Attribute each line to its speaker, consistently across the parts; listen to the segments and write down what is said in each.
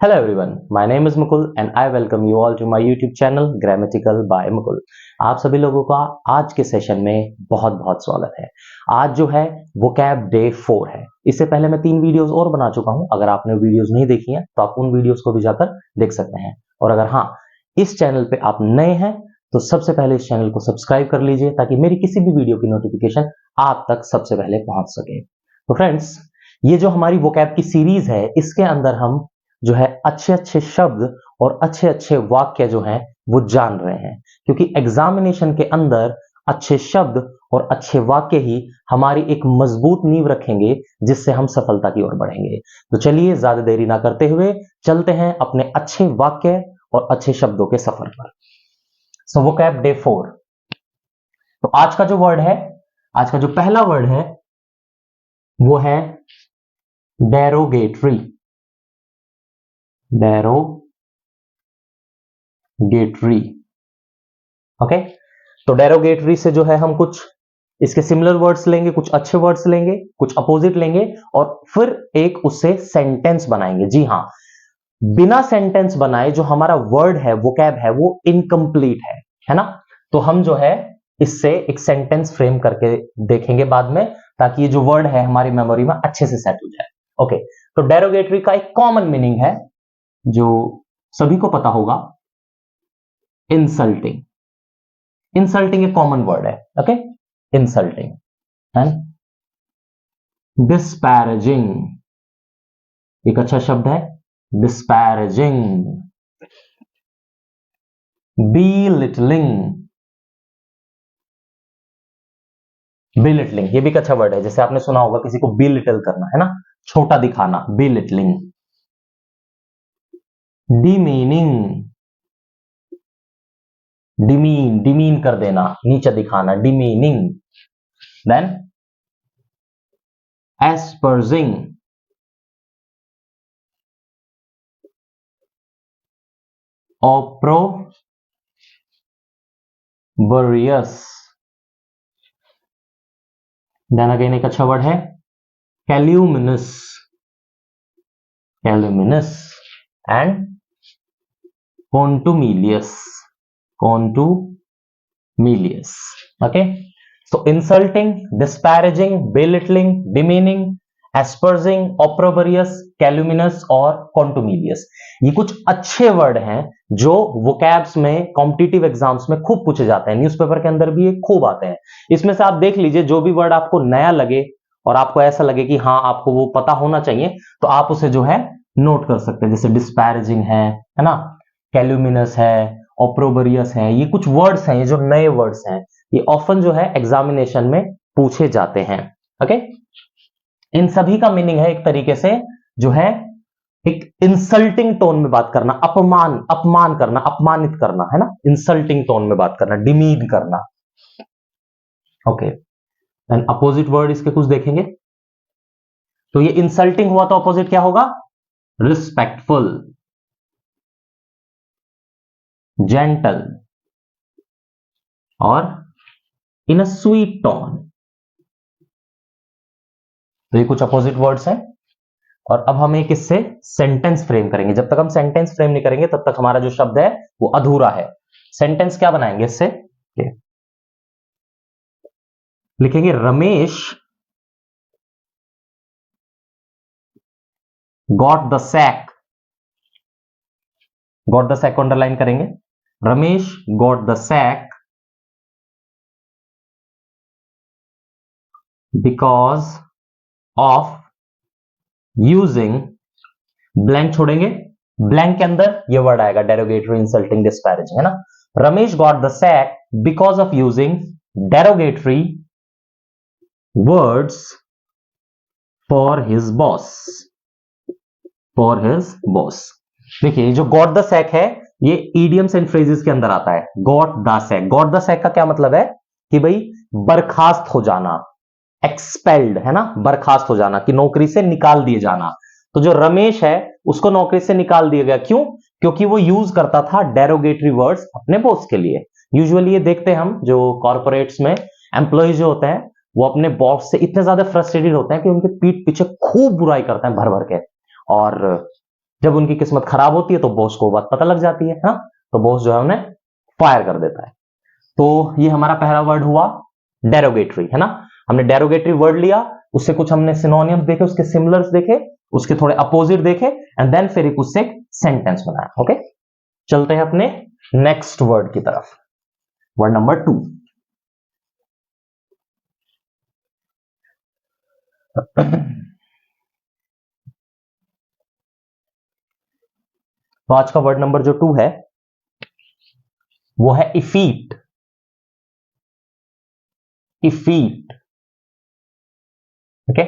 Speaker 1: Hello everyone, my name is Mukul and I welcome you all to my YouTube channel Grammatical by Mukul। आप सभी लोगों का आज के सेशन में बहुत बहुत स्वागत है। आज जो है वोकैब डे 4 है। इससे पहले मैं 3 वीडियोस और बना चुका हूं। अगर आपने वीडियोस नहीं देखी हैं तो आप उन वीडियोस को भी जाकर देख सकते हैं। और अगर हाँ, इस चैनल पे आप नए हैं तो सबसे पहले इस चैनल को सब्सक्राइब कर लीजिए ताकि मेरी किसी भी वीडियो की नोटिफिकेशन आप तक सबसे पहले पहुंच सके। तो फ्रेंड्स, ये जो हमारी वोकैब की सीरीज है, इसके अंदर हम जो है अच्छे अच्छे शब्द और अच्छे अच्छे वाक्य जो हैं वो जान रहे हैं, क्योंकि एग्जामिनेशन के अंदर अच्छे शब्द और अच्छे वाक्य ही हमारी एक मजबूत नींव रखेंगे जिससे हम सफलता की ओर बढ़ेंगे। तो चलिए ज्यादा देरी ना करते हुए चलते हैं अपने अच्छे वाक्य और अच्छे शब्दों के सफर पर। सो वोकैब डे 4। तो आज का जो वर्ड है, आज का जो पहला वर्ड है वो है डेरोगेटरी। Derogatory, okay. तो डेरोगेटरी से जो है हम कुछ इसके सिमिलर वर्ड्स लेंगे, कुछ अच्छे वर्ड्स लेंगे, कुछ अपोजिट लेंगे और फिर एक उससे सेंटेंस बनाएंगे। जी हां, बिना सेंटेंस बनाए जो हमारा वर्ड है, वोकैब है, वो इनकम्प्लीट है ना। तो हम जो है इससे एक सेंटेंस फ्रेम करके देखेंगे बाद में, ताकि ये जो वर्ड है हमारी मेमोरी में अच्छे से सेट हो जाए। ओके, तो डेरोगेटरी का एक कॉमन मीनिंग है जो सभी को पता होगा, इंसल्टिंग। इंसल्टिंग एक कॉमन वर्ड है, ओके। इंसल्टिंग एंड डिस्पैरेजिंग एक अच्छा शब्द है, डिस्पैरेजिंग। बीलिटलिंग, बीलिटलिंग ये भी एक अच्छा वर्ड है। जैसे आपने सुना होगा किसी को बीलिटल करना है ना, छोटा दिखाना, बीलिटलिंग। डिमीनिंग, डिमीन कर देना, नीचा दिखाना, demeaning. Then aspersing, opprobrious। Then again एक अच्छा वर्ड है calumnious, calumnious and contumelious, contumelious, okay। so insulting, disparaging, belittling, demeaning, aspersing, opprobrious, calumnious और contumelious, ये कुछ अच्छे वर्ड हैं जो वोकैब्स में कॉम्पिटिटिव एग्जाम्स में खूब पूछे जाते हैं। न्यूज़पेपर के अंदर भी ये खूब आते हैं। इसमें से आप देख लीजिए, जो भी वर्ड आपको नया लगे और आपको ऐसा लगे कि हाँ आपको वो पता होना चाहिए, तो आप उसे जो है नोट कर सकते हैं। जैसे डिस्पैरेजिंग है ना, कैल्यूमिनस है, ऑप्रोबरियस है, ये कुछ वर्ड्स हैं, ये जो नए वर्ड्स हैं, ये ऑफन जो है एग्जामिनेशन में पूछे जाते हैं, ओके। इन सभी का मीनिंग है एक तरीके से जो है एक इंसल्टिंग टोन में बात करना, अपमान करना, अपमानित करना, है ना। इंसल्टिंग टोन में बात करना, डिमीन करना, ओके। एंड अपोजिट वर्ड इसके कुछ देखेंगे। तो ये इंसल्टिंग हुआ तो अपोजिट क्या होगा? रिस्पेक्टफुल, जेंटल और इन अ स्वीट टोन। तो ये कुछ अपोजिट वर्ड्स हैं। और अब हम एक इससे सेंटेंस फ्रेम करेंगे। जब तक हम सेंटेंस फ्रेम नहीं करेंगे तब तक हमारा जो शब्द है वो अधूरा है। सेंटेंस क्या बनाएंगे इससे? लिखेंगे Ramesh got the sack. Got the sack को अंडरलाइन करेंगे। Ramesh got the sack because of using, blank छोड़ेंगे, ब्लैंक के अंदर ये वर्ड आएगा डेरोगेटरी, इंसल्टिंग, डिस्पैरेजिंग, है ना। Ramesh got the sack because of using derogatory words for his boss, for his boss. देखिए जो गॉट द सैक है ये इडियम्स एंड फ्रेजेस के अंदर आता है। Got the sack, got the sack का क्या मतलब है कि भाई बर्खास्त हो जाना, एक्सपेल्ड, है ना, बर्खास्त हो जाना, कि नौकरी से निकाल दिए जाना। तो जो रमेश है उसको नौकरी से निकाल दिया गया, क्यों? क्योंकि वो यूज करता था डेरोगेटरी वर्ड्स अपने बॉस के लिए। यूजुअली ये देखते हैं हम, जो कॉर्पोरेट्स में एम्प्लॉय जो होते हैं वो अपने बॉस से इतने ज्यादा फ्रस्ट्रेटेड होते हैं कि उनके पीठ पीछे खूब बुराई करते हैं भर भर के, और जब उनकी किस्मत खराब होती है तो बॉस को बात पता लग जाती है ना, तो बॉस जो है उन्हें फायर कर देता है। तो ये हमारा पहला वर्ड हुआ डेरोगेटरी, है ना। हमने डेरोगेटरी वर्ड लिया, उससे कुछ हमने सिनोनिम्स देखे, उसके सिमिलर्स देखे, उसके थोड़े अपोजिट देखे, एंड देन फिर उससे सेंटेंस बनाया। ओके, चलते हैं अपने नेक्स्ट वर्ड की तरफ, वर्ड नंबर 2। तो आज का वर्ड नंबर जो 2 है वो है इफीट। इफीट, ओके।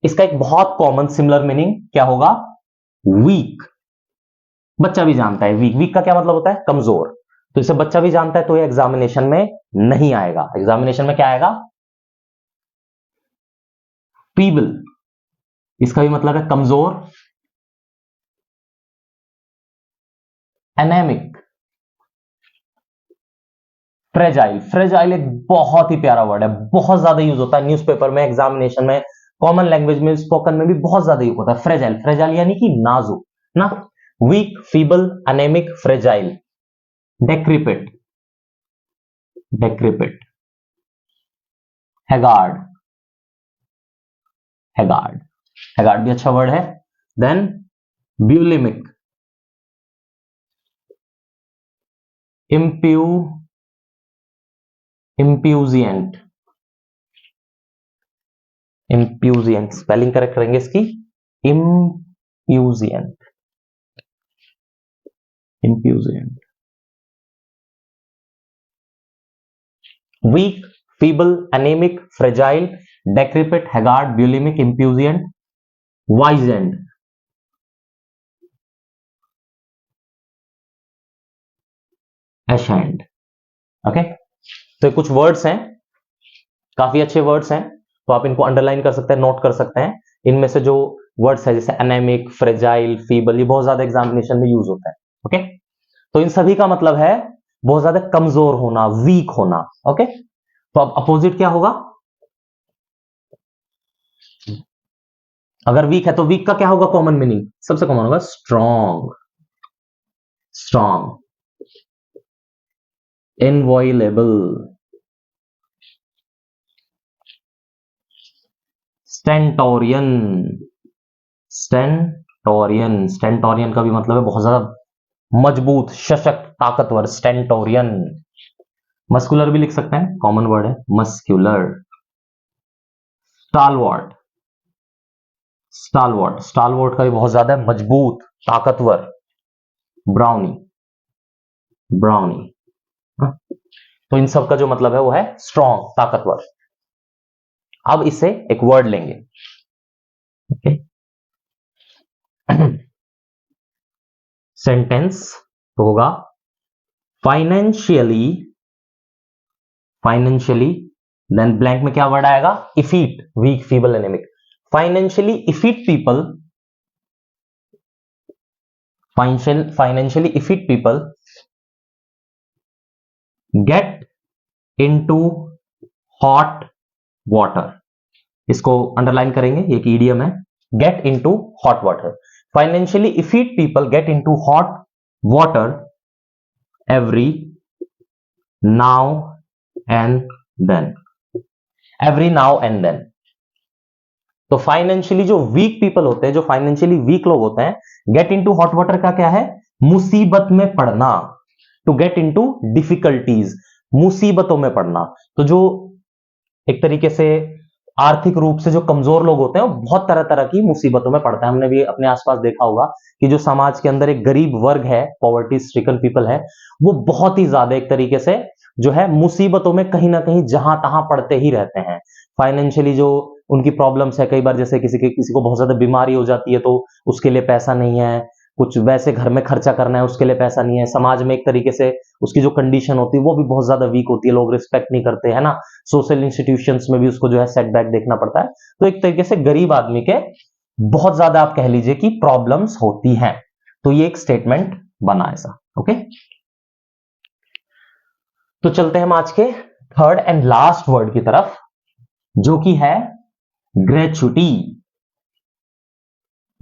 Speaker 1: इसका एक बहुत कॉमन सिमिलर मीनिंग क्या होगा? वीक। बच्चा भी जानता है वीक, वीक का क्या मतलब होता है? कमजोर। तो इसे बच्चा भी जानता है, तो ये एग्जामिनेशन में नहीं आएगा। एग्जामिनेशन में क्या आएगा? फीबल। इसका भी मतलब है कमजोर। एनेमिक। फ्रेजाइल। फ्रेजाइल एक बहुत ही प्यारा वर्ड है, बहुत ज्यादा यूज होता है न्यूज़पेपर में, एग्जामिनेशन में, कॉमन लैंग्वेज में, स्पोकन में भी बहुत ज्यादा यूज होता है। फ्रेजाइल, फ्रेजाइल यानी कि नाजुक ना। Weak, feeble, anaemic, fragile. Decrepit. Decrepit. Haggard. Haggard. Haggard भी अच्छा वर्ड है। Then bulimic. इम्प्यू इम्प्यूजिएंट। इम्प्यूजिएंट स्पेलिंग करेक्ट करेंगे इसकी, impuissant. Impuissant. Weak, feeble, anaemic, fragile, decrepit, haggard, bulimic, impuissant, wizened. Ashen. Okay, तो कुछ वर्ड्स हैं, काफी अच्छे वर्ड्स हैं, तो आप इनको अंडरलाइन कर सकते हैं, नोट कर सकते हैं। इनमें से जो वर्ड्स है जैसे एनेमिक, फ्रेजाइल, फीबल, ये बहुत ज्यादा एग्जामिनेशन में यूज होता है। ओके, तो इन सभी का मतलब है बहुत ज्यादा कमजोर होना, वीक होना। ओके, तो अब अपोजिट क्या होगा? अगर वीक है तो वीक का क्या होगा कॉमन मीनिंग? सबसे कॉमन होगा स्ट्रॉन्ग। स्ट्रॉन्ग। इनवॉयलेबल। स्टेंटोरियन। स्टेंटोरियन। स्टेंटोरियन का भी मतलब है बहुत ज्यादा मजबूत, सशक्त, ताकतवर। स्टेंटोरियन। मस्कुलर भी लिख सकते हैं, कॉमन वर्ड है मस्क्यूलर। स्टालवॉर्ट। स्टालवॉर्ट। स्टालवॉर्ट का भी बहुत ज्यादा मजबूत, ताकतवर। ब्राउनी। ब्राउनी। तो इन सब का जो मतलब है वो है स्ट्रॉन्ग, ताकतवर। अब इससे एक वर्ड लेंगे। ओके, सेंटेंस तो होगा फाइनेंशियली। फाइनेंशियली, देन ब्लैंक में क्या वर्ड आएगा? Effete. Weak, feeble, anaemic. Financially effete people. Financially effete people get into hot water. इसको अंडरलाइन करेंगे, ये एक ईडियम है। Get into hot water. Financially effete people get into hot water every now and then. Every now and then. तो financially जो weak people होते हैं, जो फाइनेंशियली वीक लोग होते हैं, गेट इनटू हॉट वाटर का क्या है? मुसीबत में पड़ना। टू गेट इनटू डिफिकल्टीज, मुसीबतों में पड़ना। तो जो एक तरीके से आर्थिक रूप से जो कमजोर लोग होते हैं वो बहुत तरह तरह की मुसीबतों में पड़ते हैं। हमने भी अपने आसपास देखा होगा कि जो समाज के अंदर एक गरीब वर्ग है, पॉवर्टी स्ट्रिकन पीपल है, वो बहुत ही ज्यादा एक तरीके से जो है मुसीबतों में कहीं ना कहीं जहां तहां पड़ते ही रहते हैं। फाइनेंशियली जो उनकी प्रॉब्लम्स है, कई बार जैसे किसी को बहुत ज्यादा बीमारी हो जाती है तो उसके लिए पैसा नहीं है, कुछ वैसे घर में खर्चा करना है उसके लिए पैसा नहीं है, समाज में एक तरीके से उसकी जो कंडीशन होती है वो भी बहुत ज्यादा वीक होती है, लोग रिस्पेक्ट नहीं करते, है ना। सोशल इंस्टीट्यूशंस में भी उसको जो है सेटबैक देखना पड़ता है। तो एक तरीके से गरीब आदमी के बहुत ज्यादा आप कह लीजिए कि प्रॉब्लम्स होती हैं। तो ये एक स्टेटमेंट बना ऐसा। ओके, तो चलते हैं हम आज के थर्ड एंड लास्ट वर्ड की तरफ, जो कि है ग्रेचुटी।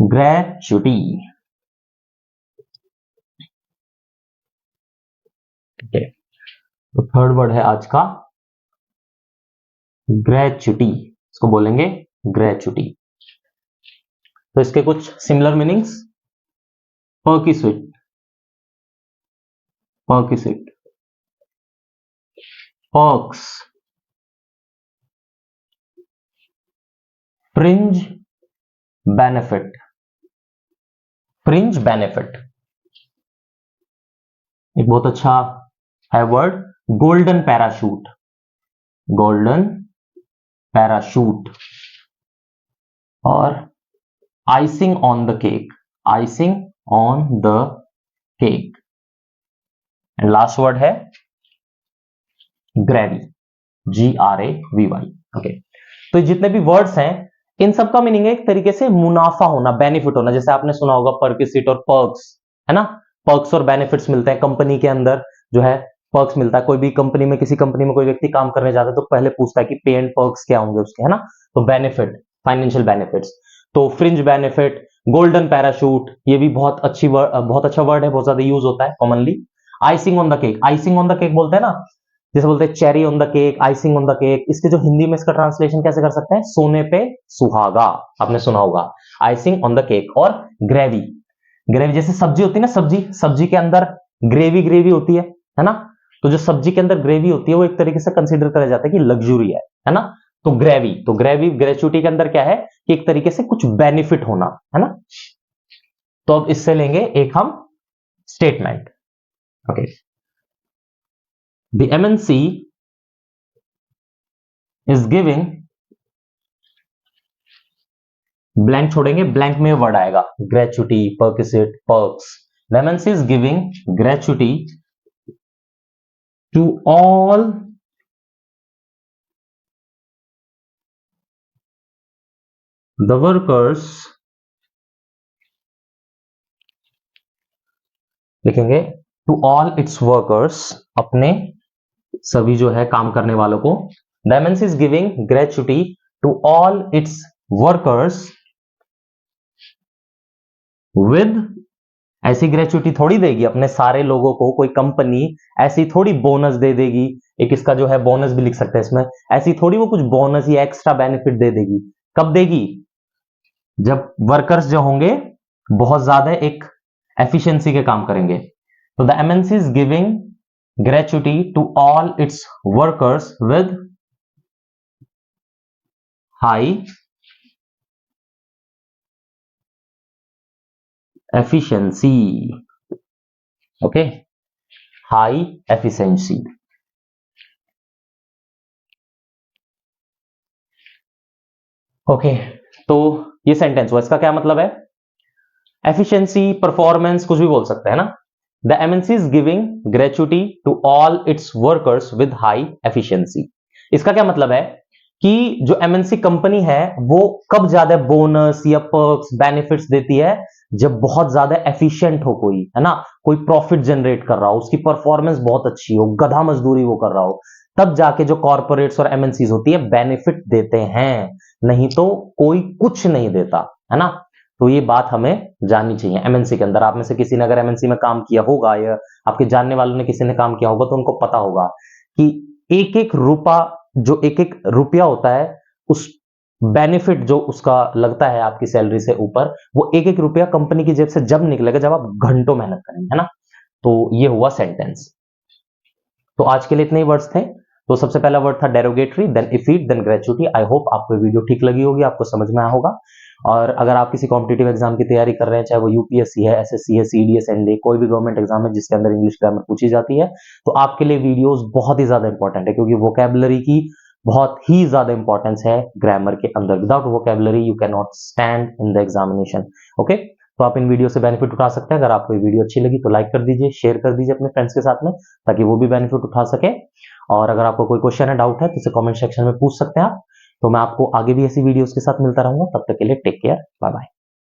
Speaker 1: ग्रेचुटी। ओके, तो थर्ड वर्ड है आज का ग्रेचुटी, इसको बोलेंगे ग्रेचुटी। तो इसके कुछ similar meanings, perquisite, perquisite, perks, fringe benefit, fringe benefit. एक बहुत अच्छा है word golden parachute, golden parachute, और icing on the cake, icing on the cake. And last word है ग्रेवी, GRAVY। ओके, तो जितने भी वर्ड्स हैं इन सबका मीनिंग है एक तरीके से मुनाफा होना, बेनिफिट होना। जैसे आपने सुना होगा पर्क्विसिट और पर्क्स, है ना, पर्क्स और बेनिफिट्स मिलते हैं कंपनी के अंदर, जो है पर्क्स मिलता है। कोई भी कंपनी में, किसी कंपनी में कोई व्यक्ति काम करने जाता है तो पहले पूछता है कि पे एंड पर्क्स क्या होंगे उसके, है ना। तो बेनिफिट, फाइनेंशियल बेनिफिट्स। तो फ्रिंज बेनिफिट, गोल्डन पैराशूट, ये भी बहुत अच्छा वर्ड है, बहुत ज्यादा यूज होता है commonly. Icing on the cake, icing on the cake बोलते हैं ना, जैसे बोलते हैं cherry on the cake, icing on the cake. इसके जो हिंदी में इसका ट्रांसलेशन कैसे कर सकते हैं, सोने पे सुहागा, आपने सुना होगा, आइसिंग ऑन द केक। और ग्रेवी, ग्रेवी जैसे सब्जी होती है ना, सब्जी, सब्जी के अंदर ग्रेवी, ग्रेवी होती है ना। तो जो सब्जी के अंदर ग्रेवी होती है वो एक तरीके से कंसीडर करा जाता है कि लग्जरी है ना। तो ग्रेवी, तो ग्रेवी, ग्रेचुटी के अंदर क्या है कि एक तरीके से कुछ बेनिफिट होना, है ना। तो अब इससे लेंगे एक हम statement. Okay, the MNC is giving, blank छोड़ेंगे, ब्लैंक में वर्ड आएगा gratuity, perquisite, perks. The MNC is giving gratuity to all the workers, लिखेंगे टू ऑल इट्स वर्कर्स, अपने सभी जो है काम करने वालों को। The MNC is giving gratuity to all its workers with, ऐसी ग्रेचुटी थोड़ी देगी अपने सारे लोगों को, कोई कंपनी ऐसी थोड़ी बोनस दे देगी। एक इसका जो है बोनस भी लिख सकते हैं इसमें, ऐसी थोड़ी वो कुछ बोनस या एक्स्ट्रा बेनिफिट दे देगी। कब देगी, जब वर्कर्स जो होंगे बहुत ज्यादा एक एफिशिएंसी के काम करेंगे। तो the MNC is giving gratuity to all its workers with high efficiency. Okay, high efficiency. Okay, तो ये सेंटेंस हुआ, इसका क्या मतलब है, एफिशिएंसी, परफॉर्मेंस, कुछ भी बोल सकते हैं ना। The MNC is giving gratuity to all its workers with high efficiency. इसका क्या मतलब है कि जो MNC कंपनी है वो कब ज्यादा बोनस या पर्क्स, बेनिफिट्स देती है, जब बहुत ज्यादा एफिशिएंट हो कोई, है ना, कोई प्रॉफिट जनरेट कर रहा हो, उसकी परफॉर्मेंस बहुत अच्छी हो, गधा मजदूरी वो कर रहा हो, तब जाके जो कॉर्पोरेट्स और MNCs होती है बेनिफिट देते हैं, नहीं तो कोई कुछ नहीं देता, है ना। तो ये बात हमें जाननी चाहिए। MNC के अंदर आप में से किसी ने अगर MNC में काम किया होगा या आपके जानने वालों ने किसी ने काम किया होगा तो उनको पता होगा कि एक एक रुपया होता है, उस बेनिफिट जो उसका लगता है आपकी सैलरी से ऊपर, वो एक एक रुपया कंपनी की जेब से जब निकलेगा जब आप घंटों मेहनत करेंगे, है ना। तो ये हुआ सेंटेंस। तो आज के लिए इतने ही वर्ड्स थे। तो सबसे पहला वर्ड था derogatory, then effete, then gratuity. I hope आपको वीडियो ठीक लगी होगी, आपको समझ में आया होगा। और अगर आप किसी कॉम्पिटिटिव एग्जाम की तैयारी कर रहे हैं, चाहे वो UPSC है, SSC है, CDS, NDA, कोई भी गवर्नमेंट एग्जाम है जिसके अंदर इंग्लिश ग्रामर पूछी जाती है, तो आपके लिए वीडियोस बहुत ही ज्यादा इंपॉर्टेंट है, क्योंकि वोकैबुलरी की बहुत ही ज्यादा इंपॉर्टेंस है ग्रामर के अंदर। Without vocabulary you can not stand in the examination. Okay, तो आप इन वीडियो से बेनिफिट उठा सकते हैं। अगर आपको ये वीडियो अच्छी लगी तो लाइक कर दीजिए, शेयर कर दीजिए अपने फ्रेंड्स के साथ में, ताकि वो भी बेनिफिट उठा सके। और अगर आपको कोई क्वेश्चन है, डाउट है, तो इसे कमेंट सेक्शन में पूछ सकते हैं आप। तो मैं आपको आगे भी ऐसी वीडियोस के साथ मिलता रहूंगा। तब तक के लिए टेक केयर, बाय बाय।